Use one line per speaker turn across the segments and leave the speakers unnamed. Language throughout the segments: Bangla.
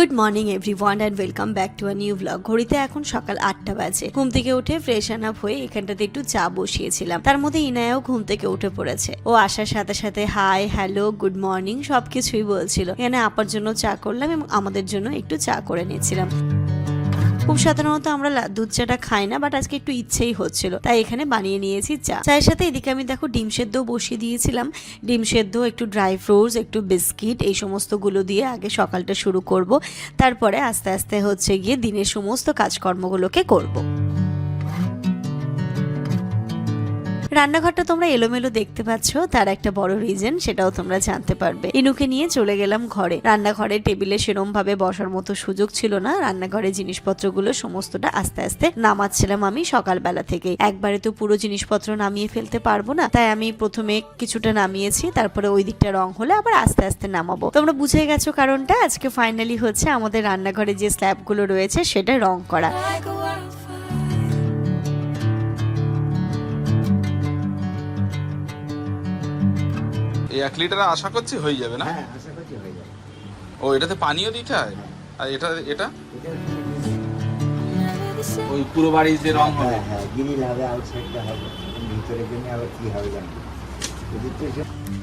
Good morning everyone and welcome back to a new blog. ঘড়িতে এখন সকাল 8টা বাজে। ঘুম থেকে উঠে ফ্রেশ আপ হয়ে এখানটাতে একটু চা বসিয়েছিলাম। তার মধ্যে ইনায়াও ঘুম থেকে উঠে পড়েছে। ও আসার সাথে সাথে হাই, হ্যালো, গুড মর্নিং সবকিছুই বলছিল। এখানে আপার জন্য চা করলাম এবং আমাদের জন্য একটু চা করে নিয়েছিলাম। খুব সাধারণত আমরা দুধ চাটা খাই না, বাট আজকে একটু ইচ্ছেই হচ্ছিল, তাই এখানে বানিয়ে নিয়েছি চা। চায়ের সাথে এদিকে আমি দেখো ডিম সেদ্ধ বসিয়ে দিয়েছিলাম। ডিম সেদ্ধ, একটু ড্রাই ফ্রুটস, একটু বিস্কিট, এই সমস্তগুলো দিয়ে আগে সকালটা শুরু করব। তারপরে আস্তে আস্তে হচ্ছে গিয়ে দিনের সমস্ত কাজকর্মগুলোকে করব। রান্নাঘরটা তোমরা এলোমেলো দেখতে পাচ্ছ, তার একটা বড় রিজন সেটাও তোমরা জানতে পারবে। ইনুকে নিয়ে চলে গেলাম ঘরে। রান্নাঘরে টেবিলে সেরম ভাবে বসার মতো সুযোগ ছিল না। রান্নাঘরে জিনিসপত্রগুলো সমস্তটা আস্তে আস্তে নামাচ্ছিলাম আমি সকালবেলা থেকে। একবারে তো পুরো জিনিসপত্র নামিয়ে ফেলতে পারবো না, তাই আমি প্রথমে কিছুটা নামিয়েছি, তারপরে ওই দিকটা রং হলে আবার আস্তে আস্তে নামাবো। তোমরা বুঝে গেছো কারণটা। আজকে ফাইনালি হচ্ছে আমাদের রান্নাঘরে যে স্ল্যাবগুলো রয়েছে সেটা রং করা।
এই 1 লিটার আশা করছি হয়ে যাবে না?
হ্যাঁ, আশা করছি হয়ে যাবে।
ও, এটাতে পানিও দিতে হয়? আর এটা ওই পুরো বাড়ির যে রং হবে?
হ্যাঁ হ্যাঁ, গ্রিল হবে, আউটসাইডটা হবে, ভিতরে জন্য আবার কি হবে জানি।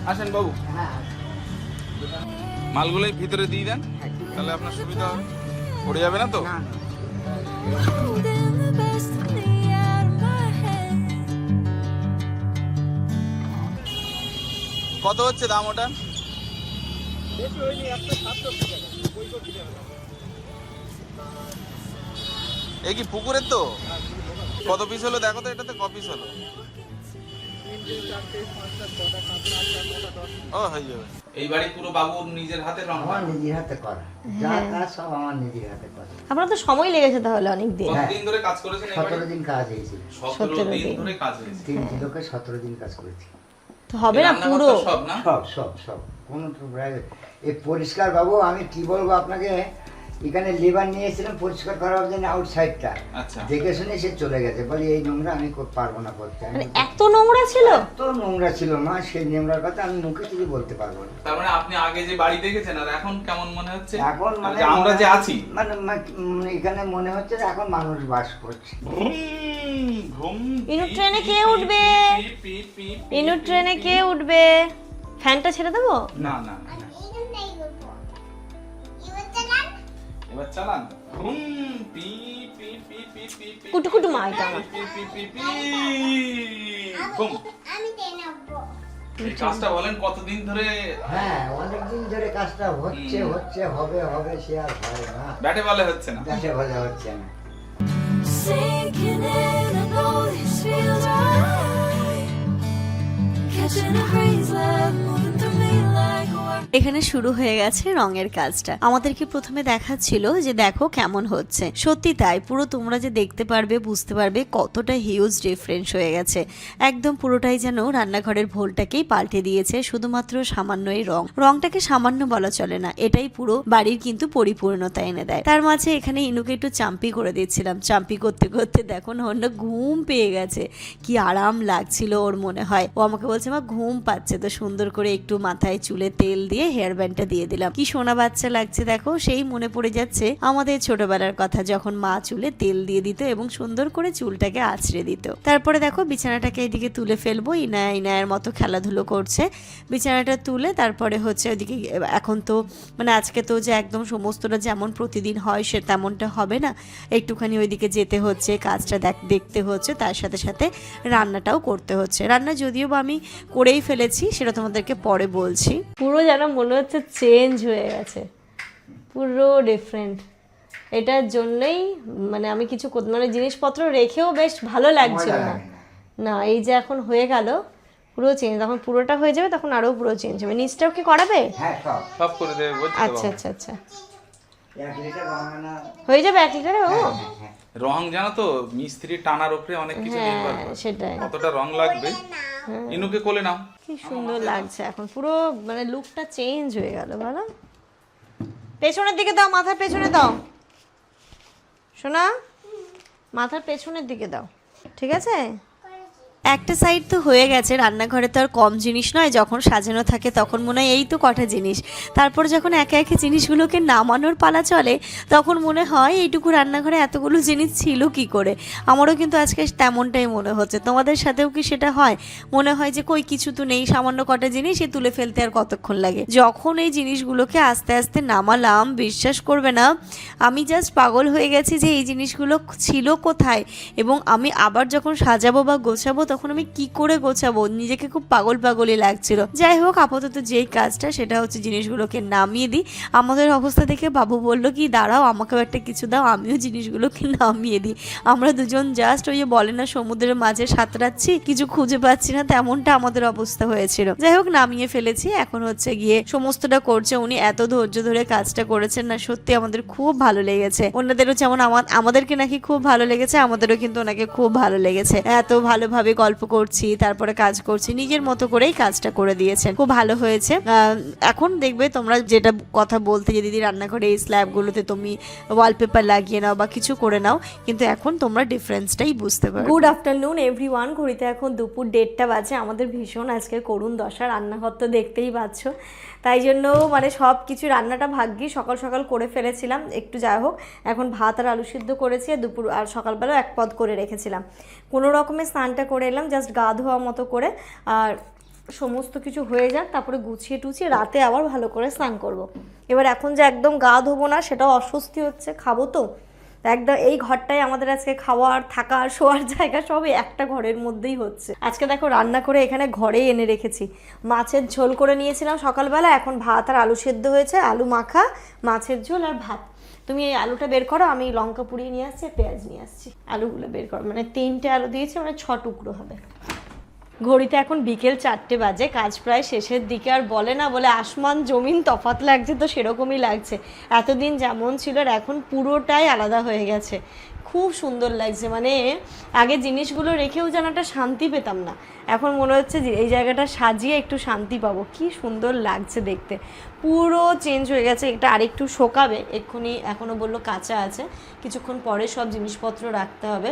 আসেন বাবু,
হ্যাঁ
মালগুলোই ভিতরে দিয়ে দেন, তাহলে আপনার সুবিধা হবে। পড়ে যাবে না তো?
না না,
কত হচ্ছে দাম ওটা? এই কি পুকুরের তো? কত পিস হলো দেখো তো, এটাতে ক পিস হলো? ও, হয়ে যাবে। এই বাড়ি পুরো বাবুর নিজের হাতে রং?
আমার নিজের হাতে করা, যা কাজ সব আমার নিজের হাতে করা।
আমরা তো সময় লেগেছে তাহলে অনেক দিন।
কতদিন ধরে কাজ করেছেন এই বাড়ি?
17 দিন কাজ হয়েছিল।
17 দিন ধরে কাজ হয়েছে।
3 লোকে 17 দিন কাজ করেছি।
তো হবে না পুরো?
সব না?
সব সব সব কোনো এই পরিষ্কার বাবু, আমি কি বলবো আপনাকে, এখানে লেবার নিয়েছিলাম পরিষ্কার করার জন্য আউটসাইডটা।
আচ্ছা।
দেখে শুনে সে চলে গেছে, বলি এই নোংরা আমি পারবো না করতে।
মানে এত নোংরা ছিল?
এত নোংরা ছিল মা, সেই নোংরার কথা আমি মুখে কিছু বলতে পারবো না।
তার মানে আপনি আগে যে বাড়ি দেখেছেন আর এখন কেমন মনে হচ্ছে?
এখন মানে
যে আমরা যে আছি
এখানে মনে হচ্ছে যে এখন মানুষ বাস করছে।
ইনু ট্রেনে কে উঠবে? ইনু ট্রেনে কে উঠবে? ফ্যানটা ছেড়ে দেবো?
না না, এবার চালান।
কুটুকুটু মা এটা আমার।
এই কাজটা বলেন কতদিন ধরে?
হ্যাঁ, অনেকদিন ধরে কাজটা হচ্ছে হচ্ছে হবে হবে, সে আর হয় না।
ব্যাটে বলে হচ্ছে না?
ব্যাটে বলে হচ্ছে না।
Sinking in, I know this feels right. Catching a breeze, love moving through me like a wave.
এখানে শুরু হয়ে গেছে রঙের কাজটা। আমাদেরকে প্রথমে দেখাচ্ছিল যে দেখো কেমন হচ্ছে। সত্যি তাই, পুরো তোমরা যে দেখতে পারবে বুঝতে পারবে কতটা হিউজ ডিফারেন্স হয়ে গেছে। একদম পুরোটাই যেন রান্নাঘরের ভোলটাকেই পাল্টে দিয়েছে, শুধুমাত্র সামান্য এই রংটাকে সামান্য বলা চলে না, এটাই পুরো বাড়ির কিন্তু পরিপূর্ণতা এনে দেয়। তার মাঝে এখানে ইনুকে একটু চাম্পি করে দিচ্ছিলাম। চাম্পি করতে করতে দেখো না, অন্য ঘুম পেয়ে গেছে। কি আরাম লাগছিল ওর, মনে হয় ও আমাকে বলছে মা ঘুম পাচ্ছে। তো সুন্দর করে একটু মাথায় চুলে তেল দিয়ে হেয়ার ব্যান্ডটা দিয়ে দিলাম। কি সোনা বাচ্চা লাগছে দেখো। সেই মনে পড়ে যাচ্ছে আমাদের ছোটবেলার কথা, যখন মা চুলে তেল দিয়ে দিত এবং সুন্দর করে চুলটাকে আঁচড়ে দিত। তারপরে দেখো বিছানাটাকে এদিকে তুলে ফেলবো। ইনায়ের মতো খেলাধুলো করছে। বিছানাটা তুলে তারপরে হচ্ছে ওইদিকে, এখন তো মানে আজকে তো যে একদম সমস্তটা যেমন প্রতিদিন হয় সে তেমনটা হবে না, একটুখানি ওইদিকে যেতে হচ্ছে, কাজটা দেখতে হচ্ছে, তার সাথে সাথে রান্নাটাও করতে হচ্ছে। রান্না যদিও বা আমি করেই ফেলেছি, সেটা তোমাদেরকে পরে বলছি। পুরো যেন মনে হচ্ছে চেঞ্জ হয়ে গেছে, পুরো ডিফারেন্ট। এটার জন্যই মানে আমি কিছু মানে জিনিসপত্র রেখেও বেশ ভালো লাগছিল না। না, এই যে এখন হয়ে গেল পুরো চেঞ্জ, যখন পুরোটা হয়ে যাবে তখন আরো পুরো চেঞ্জ হবে। নিচটাও কি করাবে?
হ্যাঁ, সব
সব করে দেবে বলছি তো।
আচ্ছা আচ্ছা আচ্ছা,
1 লিটার রং আনা
হয়ে যাবে 1 লিটারে বাবু?
হ্যাঁ।
রং জানো তো, মিস্ত্রি টানার উপরে অনেক কিছু নির্ভর করে।
সেটাই।
কতটা রং লাগবে। ইনুকে কোলে নাও।
কি সুন্দর লাগছে এখন, পুরো মানে লুকটা চেঞ্জ হয়ে গেল। বলো, পেছনের দিকে দাও, মাথার পেছনে দাও শোনা, মাথার পেছনের দিকে দাও, ঠিক আছে? একটা সাইড তো হয়ে গেছে, রান্নাঘরে তো আর কম জিনিস নয়, যখন সাজানো থাকে তখন মনে হয় এই তো কটা জিনিস, তারপর যখন একে একে জিনিসগুলোকে নামানোর পালা চলে তখন মনে হয় এইটুকু রান্নাঘরে এতগুলো জিনিস ছিল কি করে। আমারও কিন্তু আজকে তেমনটাই মনে হচ্ছে। তোমাদের সাথেও কি সেটা হয়? মনে হয় যে কই কিছু তো নেই, সামান্য কটা জিনিস, এ তুলে ফেলতে আর কতক্ষণ লাগে। যখন এই জিনিসগুলোকে আস্তে আস্তে নামালাম, বিশ্বাস করবে না, আমি জাস্ট পাগল হয়ে গেছি যে এই জিনিসগুলো ছিল কোথায়, এবং আমি আবার যখন সাজাবো বা গোছাবো তখন আমি কি করে গোছাবো, নিজেকে খুব পাগল পাগলই লাগছিল। যাই হোক, আপাতত যেই কাজটা সেটা হচ্ছে জিনিসগুলোকে নামিয়ে দিই। আমাদের অবস্থা দেখে বাবু বলল কি দাঁড়াও আমাকেও একটা কিছু দাও, আমিও জিনিসগুলোকে নামিয়ে দিই। আমরা দুজন জাস্ট ওই যে বলে না সমুদ্রের মাঝে সাঁতরাচ্ছি, কিছু খুঁজে পাচ্ছি না, তেমনটা আমাদের অবস্থা হয়েছিল। যাই হোক, নামিয়ে ফেলেছি। এখন হচ্ছে গিয়ে সমস্তটা করছে উনি। এত ধৈর্য ধরে কাজটা করেছেন না, সত্যি আমাদের খুব ভালো লেগেছে। ওনাদেরও যেমন আমাদেরকে নাকি খুব ভালো লেগেছে, আমাদেরও কিন্তু ওনাকে খুব ভালো লেগেছে। এত ভালোভাবে গল্প করছি, তারপরে কাজ করছি, নিজের মতো করেই কাজটা করে দিয়েছেন, খুব ভালো হয়েছে। এখন দেখবে তোমরা যেটা কথা বলতে যে দিদি রান্নাঘরে এই স্ল্যাবগুলোতে তুমি ওয়ালপেপার লাগিয়ে নাও বা কিছু করে নাও, কিন্তু এখন তোমরা ডিফারেন্সটাই বুঝতে পারো। গুড আফটারনুন এভরিওয়ান, ঘড়িতে এখন দুপুর 1:30 বাজে। আমাদের ভীষণ আজকে করুণ দশা, রান্নাঘর তো দেখতেই পাচ্ছ, তাই জন্য মানে সব কিছু রান্নাটা ভাগ্যি সকাল সকাল করে ফেলেছিলাম একটু। যাই হোক, এখন ভাত আর আলু সিদ্ধ করেছি, দুপুর আর সকালবেলা এক পদ করে রেখেছিলাম। কোনো রকমের স্নানটা করে এলাম, জাস্ট গা ধোয়া মতো করে, আর সমস্ত কিছু হয়ে যাক তারপরে গুছিয়ে টুছিয়ে রাতে আবার ভালো করে স্নান করব। এবার এখন যে একদম গা ধোবো না সেটাও অস্বস্তি হচ্ছে, খাবো তো একদম। এই ঘরটাই আমাদের আজকে খাওয়ার থাকার শোয়ার জায়গা সবই একটা ঘরের মধ্যেই হচ্ছে। আজকে দেখো রান্না করে এখানে ঘরেই এনে রেখেছি, মাছের ঝোল করে নিয়েছিলাম সকালবেলা, এখন ভাত আর আলু সেদ্ধ হয়েছে, আলু মাখা, মাছের ঝোল আর ভাত। তুমি এই আলুটা বের করো, আমি লঙ্কা পুড়িয়ে নিয়ে আসছি, পেঁয়াজ নিয়ে আসছি। আলুগুলো বের করো, মানে 3টে আলু দিয়েছি, মানে 6 টুকরো হবে। ঘড়িতে এখন বিকেল 4টে বাজে, কাজ প্রায় শেষের দিকে। আর বলে না বলে আসমান জমিন তফাৎ লাগছে, তো সেরকমই লাগছে। এতদিন যেমন ছিল আর এখন পুরোটাই আলাদা হয়ে গেছে, খুব সুন্দর লাগছে। মানে আগে জিনিসগুলো রেখেও যেন একটা শান্তি পেতাম না, এখন মনে হচ্ছে যে এই জায়গাটা সাজিয়ে একটু শান্তি পাবো। কি সুন্দর লাগছে দেখতে, পুরো চেঞ্জ হয়ে গেছে। এটা আরেকটু শোকাবে এক্ষুনি, এখনও বললো কাঁচা আছে, কিছুক্ষণ পরে সব জিনিসপত্র রাখতে হবে।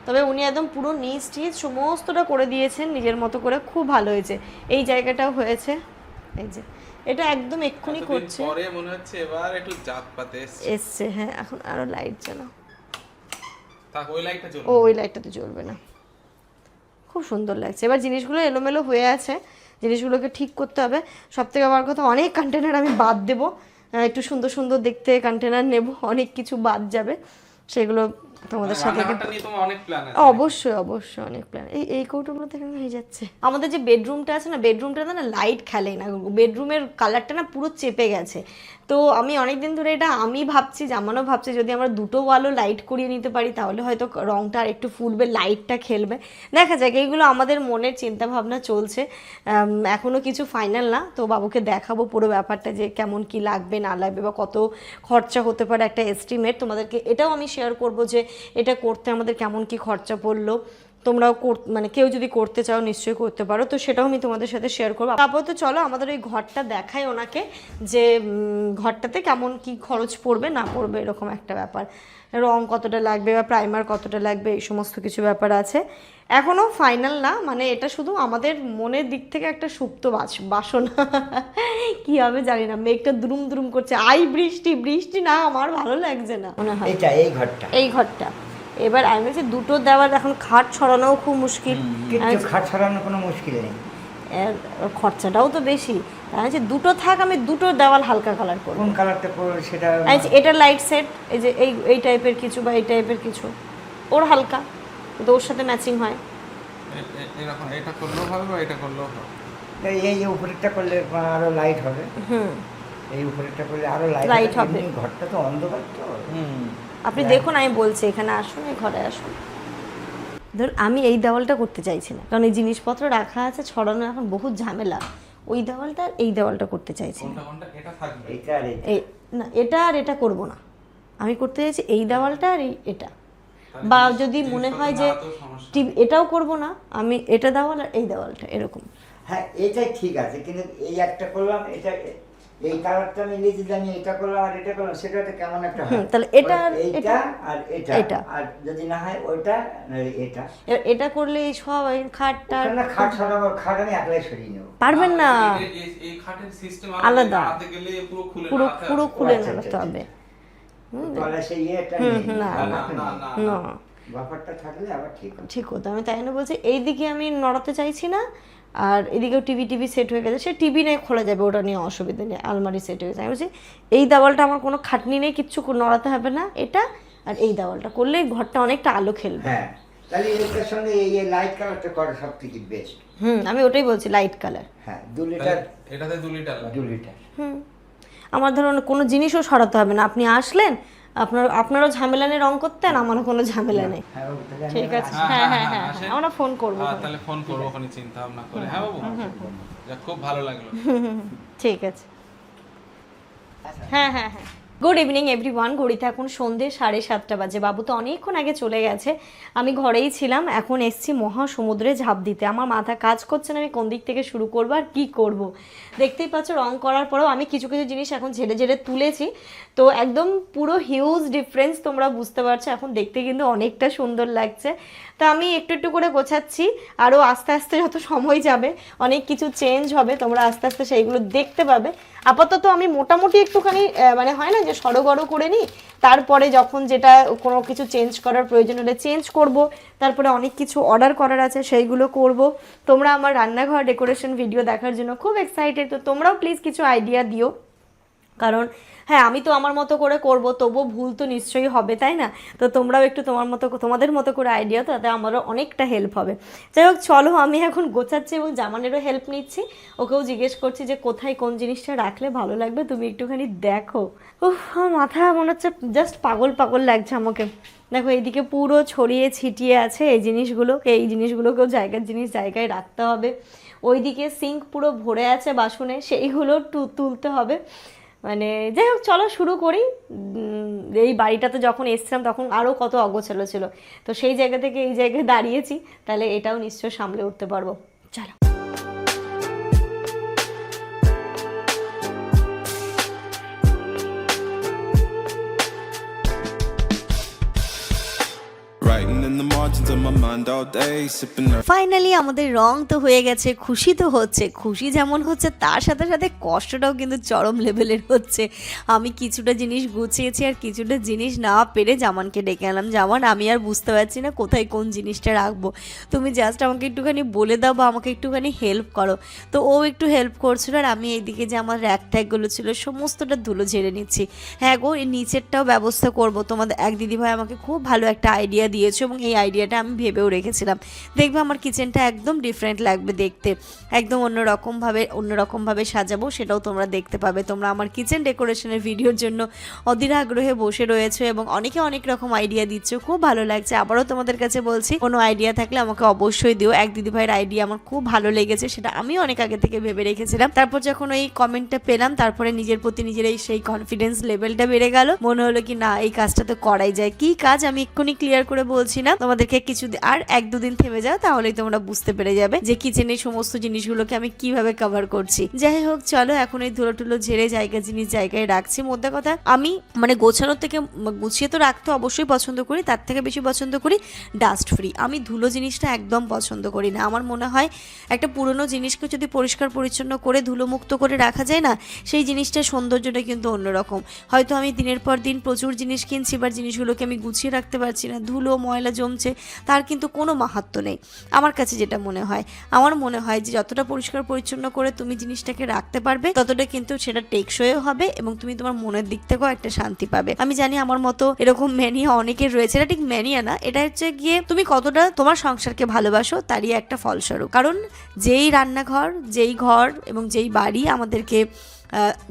তবে উনি একদম পুরো নিচ টিচ সমস্তটা করে দিয়েছেন নিজের মতো করে, খুব ভালো হয়েছে। এই জায়গাটাও হয়েছে, এই যে এটা একদম এক্ষুনি করছে,
পরে মনে হচ্ছে এবার একটু জাত পাতে
এসছে। হ্যাঁ, এখন আরো লাইট জ্বালাও,
থাক ওই লাইটটা জ্বলবে,
ওই লাইটটাতে জ্বলবে না। খুব সুন্দর লাগছে। এবার জিনিসগুলো এলোমেলো হয়ে আছে, জিনিসগুলোকে ঠিক করতে হবে। সবথেকে আমার কথা, অনেক কন্টেনার আমি বাদ দেবো, একটু সুন্দর সুন্দর দেখতে কন্টেনার নেব, অনেক কিছু বাদ যাবে, সেগুলো তোমাদের সাথে অবশ্যই অবশ্যই অনেক প্ল্যান। এই কৌটোগুলো থেকে হয়ে যাচ্ছে। আমাদের যে বেডরুমটা আছে না, বেডরুমটা না লাইট খেলে না, বেডরুমের কালারটা না পুরো চেপে গেছে। তো আমি অনেকদিন ধরে এটা আমি ভাবছি, জামানো ভাবছি যদি আমরা দুটো ওয়ালও লাইট করিয়ে নিতে পারি তাহলে হয়তো রংটা আর একটু ফুটবে, লাইটটা খেলবে, দেখা যাক। এইগুলো আমাদের মনের চিন্তা ভাবনা চলছে, এখনও কিছু ফাইনাল না। তো বাবুকে দেখাবো পুরো ব্যাপারটা যে কেমন কি লাগবে না লাগবে বা কত খরচা হতে পারে, একটা এস্টিমেট তোমাদেরকে এটাও আমি শেয়ার করব যে এটা করতে আমাদের কেমন কি খরচা পড়লো। তোমরাও মানে কেউ যদি করতে চাও নিশ্চয়ই করতে পারো, তো সেটাও আমি তোমাদের সাথে শেয়ার করবো। তারপর তো চলো আমাদের ওই ঘরটা দেখাই ওনাকে, যে ঘরটাতে কেমন কি খরচ পড়বে না পড়বে, এরকম একটা ব্যাপার। রং কতটা লাগবে বা প্রাইমার কতটা লাগবে, এই সমস্ত কিছু ব্যাপার আছে। এখনও ফাইনাল না, মানে এটা শুধু আমাদের মনের দিক থেকে একটা সুপ্ত বাসনা। কি হবে জানি না, মেঘটা দুরুম দুরুম করছে, বৃষ্টি বৃষ্টি না, আমার ভালো লাগছে না মনে হয়। এই ঘরটা এবার আমি বলছি দুটো দেওয়ার, এখন খাট ছড়ানোও খুব মুশকিল।
খাট ছড়ানো কোনো মুশকিল নেই,
খরচাটাও তো বেশি। আমি দুটো থাক, আমি দুটো দেওয়াল হালকা কালার করব।
কোন কালারটা করব সেটা,
এটা লাইট সেট, এই যে এই টাইপের কিছু বা এই টাইপের কিছু, ওর হালকা, কিন্তু ওর সাথে ম্যাচিং হয়।
এরকম এটা করলেও হবে বা এটা করলেও হবে।
এই উপরেরটা করলে আরো লাইট হবে, এই উপরেরটা করলে আরো লাইট হবে। ঘরটা তো অন্ধকার তো।
আপনি দেখুন, আমি বলছি এখানে আসুন, এই ঘরে আসুন। ধর আমি এই দেওয়ালটা করতে চাইছি না, কারণ এই জিনিসপত্র রাখা আছে ছড়ানো, এখন বহুত ঝামেলা। ওই দেওয়ালটা আর এই দেওয়ালটা করতে চাইছি না, এটা আর এটা করব না। আমি করতে চাইছি এই দেওয়ালটা আর এটা, বা যদি মনে হয় যে এটাও করব না, আমি এটা দেওয়াল আর এই দেওয়ালটা এরকম।
হ্যাঁ, এটাই ঠিক আছে, কিন্তু এই একটা করলাম, এটা এই কালারটা মিলিয়ে যদি আমি এটা করলাম আর এটা করলাম সেটা তো কেমন একটা হয়।
তাহলে এটা আর
এইটা আর
এটা।
এটা আর যদি না হয় ওইটা নাহলে এটা।
এটা করলে এই সব এই খাটটা
না খাট সরাবো, খাট আমি একলাই সরিয়ে নেবো।
পারবেন না,
এই খাটের সিস্টেম
আলাদা।
হাতে গেলে পুরো খুলে
পুরো
নাড়াতে
পুরো
হবে।
খুলে
আচ্ছা,
নাড়াতে
আচ্ছা,
হবে।
তাহলে সেই ইয়েটা
হুম,
নেই।
না,
না, না, না,
না
ব্যাপারটা থাকলে আবার ঠিক হবে।
ঠিক হতো। আমি তাই জন্য বলছি এইদিকে আমি নড়াতে চাইছি না, আর এদিকেও টিভি সেট হয়ে গেছে, সে টিভি নিয়ে খোলা যাবে, ওটা নিয়ে অসুবিধা নেই, আলমারি সেট হয়ে গেছে। আমি বলছি এই দেওয়ালটা আমার কোনো খাটনি নেই, কিচ্ছু নড়াতে হবে না, এটা আর এই দেওয়ালটা করলে ঘরটা অনেকটা আলো খেলবে।
হ্যাঁ, তাহলে এটার সঙ্গে এই লাইট কালারটা করা সব থেকে বেস্ট।
আমি ওটাই বলছি, লাইট কালার।
হ্যাঁ, 2 লিটার,
এটাতে 2 লিটার লাগে।
2 লিটার।
আমার ধরুন কোনো জিনিসও সরাতে হবে না, আপনি আসলেন, আপনারও ঝামেলা নেই রং করতেন, আমারও কোনো ঝামেলা নেই।
হ্যাঁ, তাহলে আমি
ঠিক আছে,
হ্যাঁ,
হ্যাঁ
হ্যাঁ,
হ্যাঁ
আসেন।
আমরা ফোন করবো।
তাহলে ফোন করবো, ওখানে চিন্তা ভাবনা করে। হ্যাঁ বাবু, যাক খুব ভালো লাগলো।
ঠিক আছে, হ্যাঁ হ্যাঁ হ্যাঁ। Good evening everyone. ঘড়িতে এখন সন্ধ্যে 7:30 বাজে। বাবু তো অনেকক্ষণ আগে চলে গেছে, আমি ঘরেই ছিলাম। এখন এসছি মহাসমুদ্রে ঝাঁপ দিতে। আমার মাথা কাজ করছে না আমি কোন দিক থেকে শুরু করবো আর কি করব। দেখতেই পাচ্ছ রং করার পরেও আমি কিছু কিছু জিনিস এখন ঝেড়ে ঝেড়ে তুলেছি, তো একদম পুরো হিউজ ডিফারেন্স তোমরা বুঝতে পারছো। এখন দেখতে কিন্তু অনেকটা সুন্দর লাগছে। তা আমি একটু একটু করে গোছাচ্ছি, আরও আস্তে আস্তে যত সময় যাবে অনেক কিছু চেঞ্জ হবে, তোমরা আস্তে আস্তে সেইগুলো দেখতে পাবে। আপাতত আমি মোটামুটি একটুখানি মানে হয় না যে সড়গড় করে নিই, তারপরে যখন যেটা কোনো কিছু চেঞ্জ করার প্রয়োজন হলে চেঞ্জ করব, তারপরে অনেক কিছু অর্ডার করার আছে সেইগুলো করব। তোমরা আমার রান্নাঘর ডেকোরেশন ভিডিও দেখার জন্য খুব এক্সাইটেড, তো তোমরাও প্লিজ কিছু আইডিয়া দিও, কারণ হ্যাঁ আমি তো আমার মতো করে করব, তবুও ভুল তো নিশ্চয়ই হবে, তাই না? তো তোমরাও একটু তোমাদের মতো করে আইডিয়া, তাতে আমারও অনেকটা হেল্প হবে। যাই হোক চলো, আমি এখন গোছাচ্ছি এবং জামানেরও হেল্প নিচ্ছি, ওকেও জিজ্ঞেস করছি যে কোথায় কোন জিনিসটা রাখলে ভালো লাগবে, তুমি একটুখানি দেখো। উফ, আমার মাথা মনে হচ্ছে জাস্ট পাগল পাগল লাগছে আমাকে। দেখো এইদিকে পুরো ছড়িয়ে ছিটিয়ে আছে এই জিনিসগুলোকেও জায়গায় রাখতে হবে। ওইদিকে সিঙ্ক পুরো ভরে আছে বাসনে, সেইগুলো তুলতে হবে। মানে যাই হোক চলো শুরু করি। এই বাড়িটাতে যখন এসছিলাম তখন আরও কত অগোছালো ছিল, তো সেই জায়গা থেকে এই জায়গায় দাঁড়িয়েছি, তাহলে এটাও নিশ্চয় সামলে উঠতে পারবো। চলো।
Writing in the margins of my mind all day, sipping that.
Finally আমাদের রং তো হয়ে গেছে, খুশি তো হচ্ছে, খুশি যেমন হচ্ছে তার সাথে সাথে কষ্টটাও কিন্তু চরম লেভেলের হচ্ছে। আমি কিছুটা জিনিস গুছিয়েছি আর কিছুটা জিনিস না পেরে জামানকে ডেকে আনলাম। জামান, আমি আর বুঝতে পারছি না কোথায় কোন জিনিসটা রাখবো, তুমি জাস্ট আমাকে একটুখানি বলে দাও বা আমাকে একটুখানি হেল্প করো। তো ও একটু হেল্প করছিল আর আমি এইদিকে যে আমার র্যাক ট্যাগগুলো ছিল সমস্তটা ধুলো ঝেড়ে নিচ্ছি। হ্যাঁ গো, এই নিচেরটাও ব্যবস্থা করব। তোমাদের এক দিদিভাই আমাকে খুব ভালো একটা আইডিয়া দিয়েছে এবং এই আইডিয়াটা আমি ভেবেও রেখেছিলাম। দেখবে আমার কিচেনটা একদম ডিফারেন্ট লাগবে দেখতে, একদম অন্যরকমভাবে সাজাবো, সেটাও তোমরা দেখতে পাবে। তোমরা আমার কিচেন ডেকোরেশনের ভিডিওর জন্য অধীর আগ্রহে বসে রয়েছে এবং অনেকে অনেক রকম আইডিয়া দিচ্ছে, খুব ভালো লাগছে। আবারও তোমাদের কাছে বলছি, কোনো আইডিয়া থাকলে আমাকে অবশ্যই দিও। এক দিদিভাইয়ের আইডিয়া আমার খুব ভালো লেগেছে, সেটা আমি অনেক আগে থেকে ভেবে রেখেছিলাম। তারপর যখন ওই কমেন্টটা পেলাম, তারপরে নিজের প্রতি নিজের সেই কনফিডেন্স লেভেলটা বেড়ে গেল। মনে হলো কি না, এই কাজটা তো করাই যায়। কি কাজ আমি এক্ষুনি ক্লিয়ার করে বলছি না তোমাদেরকে, কিছু আর 1-2 দিন থেমে যাও, তাহলেই তোমরা বুঝতে পেরে যাবে যে কিচেনের সমস্ত জিনিসগুলোকে আমি কিভাবে কভার করছি। যাই হোক চলো, এখন এই ধুলো টুলো ঝেড়ে জায়গায় রাখছি। মধ্যে কথা, আমি মানে গোছানোর থেকে গুছিয়ে তো রাখতে অবশ্যই পছন্দ করি, তার থেকে বেশি পছন্দ করি ডাস্ট ফ্রি। আমি ধুলো জিনিসটা একদম পছন্দ করি না। আমার মনে হয় একটা পুরনো জিনিসকে যদি পরিষ্কার পরিচ্ছন্ন করে ধুলোমুক্ত করে রাখা যায় না, সেই জিনিসটার সৌন্দর্যটা কিন্তু অন্যরকম। হয়তো আমি দিনের পর দিন প্রচুর জিনিস কিনছি, বা জিনিসগুলোকে আমি গুছিয়ে রাখতে পারছি না, ধুলো ময়লা জমছে, তার কিন্তু কোনো মাহাত্ম্য নেই আমার কাছে। যেটা আমার মনে হয় যে যতটা পরিষ্কার পরিচ্ছন্ন করে তুমি জিনিসটাকে রাখতে পারবে, ততটা কিন্তু সেটা টেকসইও হবে এবং তুমি তোমার মনের দিক থেকেও একটা শান্তি পাবে। আমি জানি আমার মতো এরকম ম্যানিয়া অনেকের রয়েছে। এটা ঠিক ম্যানিয়া না, এটা হচ্ছে গিয়ে তুমি কতটা তোমার সংসারকে ভালোবাসো তারই একটা ফলস্বরূপ। কারণ যেই রান্নাঘর, যেই ঘর এবং যেই বাড়ি আমাদেরকে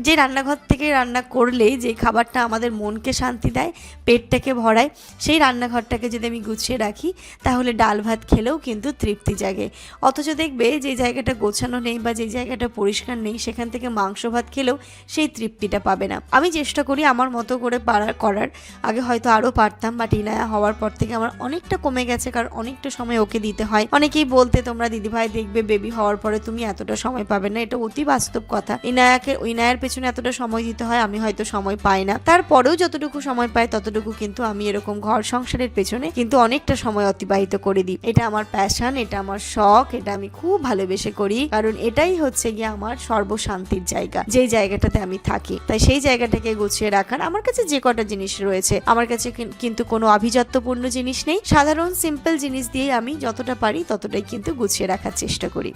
যে রান্নাঘর থেকে রান্না করলেই যে খাবারটা আমাদের মনকে শান্তি দেয়, পেটটাকে ভরায়, সেই রান্নাঘরটাকে যদি আমি গুছিয়ে রাখি, তাহলে ডাল ভাত খেলেও কিন্তু তৃপ্তি জাগে। অথচ দেখবে যে জায়গাটা গোছানো নেই বা যে জায়গাটা পরিষ্কার নেই, সেখান থেকে মাংস ভাত খেলেও সেই তৃপ্তিটা পাবে না। আমি চেষ্টা করি আমার মতো করে করার। আগে হয়তো আরও পারতাম, বাট ইনায়া হওয়ার পর থেকে আমার অনেকটা কমে গেছে, কারণ অনেকটা সময় ওকে দিতে হয়। অনেকেই বলতে তোমরা দিদিভাই দেখবে বেবি হওয়ার পরে তুমি এতটা সময় পাবে না, এটা অতি বাস্তব কথা। ইনায়াকে ইনায়ের পেছনে এতটা সময় দিতে হয়, আমি হয়তো সময় পাই না। তারপরেও যতটুকু সময় পাই ততটুকু কিন্তু আমি এরকম ঘর সংসারের পেছনে কিন্তু অনেকটা সময় অতিবাহিত করে দিই। এটা আমার প্যাশন, এটা আমার শখ, এটা আমি খুব ভালোবেসে করি, কারণ এটাই হচ্ছে গিয়ে আমার সর্বশান্তির জায়গা, যেই জায়গাটাতে আমি থাকি। তাই সেই জায়গাটাকে গুছিয়ে রাখার আমার কাছে যে কটা জিনিস রয়েছে, আমার কাছে কিন্তু কোনো আভিজাত্যপূর্ণ জিনিস নেই। সাধারণ সিম্পল জিনিস দিয়ে আমি যতটা পারি ততটাই কিন্তু গুছিয়ে রাখার চেষ্টা করি।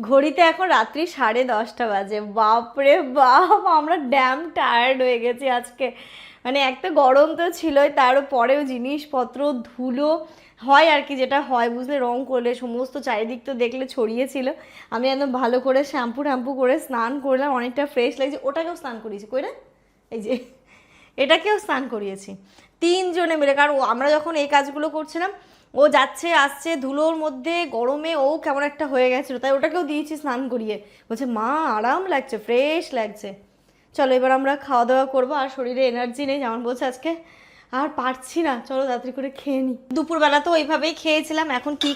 ঘড়িতে এখন রাত্রি 10:30 বাজে। বাপরে বাপ, আমরা ড্যাম টায়ার্ড হয়ে গেছি আজকে। মানে একটা গরম তো ছিলই, তারও পরেও জিনিসপত্র ধুলো হয় আর কি, যেটা হয় বুঝলে, রং করলে সমস্ত চারিদিক তো দেখলে ছড়িয়েছিল। আমি একদম ভালো করে শ্যাম্পু করে স্নান করলাম, অনেকটা ফ্রেশ লাগছে। ওটাকেও স্নান করিয়েছি, কই না, এই যে এটাকেও স্নান করিয়েছি 3 জনে মিলে। কারণ আমরা যখন এই কাজগুলো করছিলাম, ও যাচ্ছে আসছে ধুলোর মধ্যে, গরমে ও কেমন একটা হয়ে গেছিলো, তাই ওটাকেও দিয়েছি স্নান করিয়ে। বলছে মা আরাম লাগছে, ফ্রেশ লাগছে। চলো এবার আমরা খাওয়া দাওয়া করবো, আর শরীরে এনার্জি নেই, যেমন বলছে আজকে আর পারছি না, চলো তাড়াতাড়ি করে খেয়ে নিই। দুপুরবেলা তো ওইভাবেই খেয়েছিলাম, এখন কি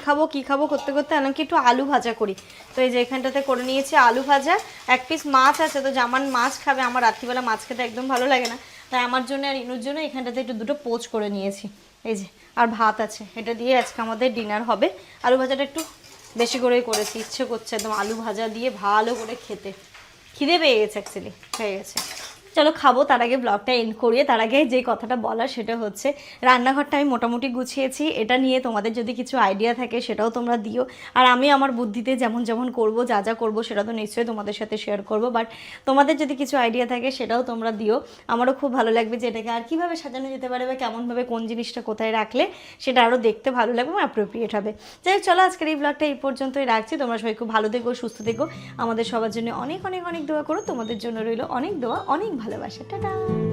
খাবো করতে করতে এমনকি একটু আলু ভাজা করি। তো এই যে এখানটাতে করে নিয়েছি আলু ভাজা, 1 পিস মাছ আছে, তো জামান মাছ খাবে, আমার রাত্রিবেলা মাছ খেতে একদম ভালো লাগে না, তাই আমার জন্য আর ইনুর জন্য এখানটাতে একটু 2টো পোচ করে নিয়েছি। এই যে আর ভাত আছে, এটা দিয়ে আজকে আমাদের ডিনার হবে। আলু ভাজাটা একটু বেশি করেই করেছি, ইচ্ছে করছে একদম আলু ভাজা দিয়ে ভালো করে খেতে, খিদে পেয়ে গেছে, অ্যাকচুয়ালি হয়ে গেছে। চলো খাবো, তার আগে ব্লগটা এন্ড করিয়ে তার আগে যে কথাটা বলার সেটা হচ্ছে রান্নাঘরটা আমি মোটামুটি গুছিয়েছি। এটা নিয়ে তোমাদের যদি কিছু আইডিয়া থাকে সেটাও তোমরা দিও, আর আমি আমার বুদ্ধিতে যেমন যেমন করবো, যা যা করবো সেটা তো নিশ্চয়ই তোমাদের সাথে শেয়ার করবো, বাট তোমাদের যদি কিছু আইডিয়া থাকে সেটাও তোমরা দিও। আমারও খুব ভালো লাগবে যে এটাকে আর কীভাবে সাজানো যেতে পারে, বা কেমনভাবে কোন জিনিসটা কোথায় রাখলে সেটা আরও দেখতে ভালো লাগবে এবং অ্যাপ্রোপ্রিয়েট হবে। যাই হোক, চলো আজকের এই ব্লগটা এই পর্যন্তই রাখছি। তোমরা সবাই খুব ভালো থেকো, সুস্থ থেকো, আমাদের সবার জন্য অনেক অনেক অনেক দোয়া করো। তোমাদের জন্য রইলো অনেক দোয়া, অনেক ভালোবাসা। টাটা।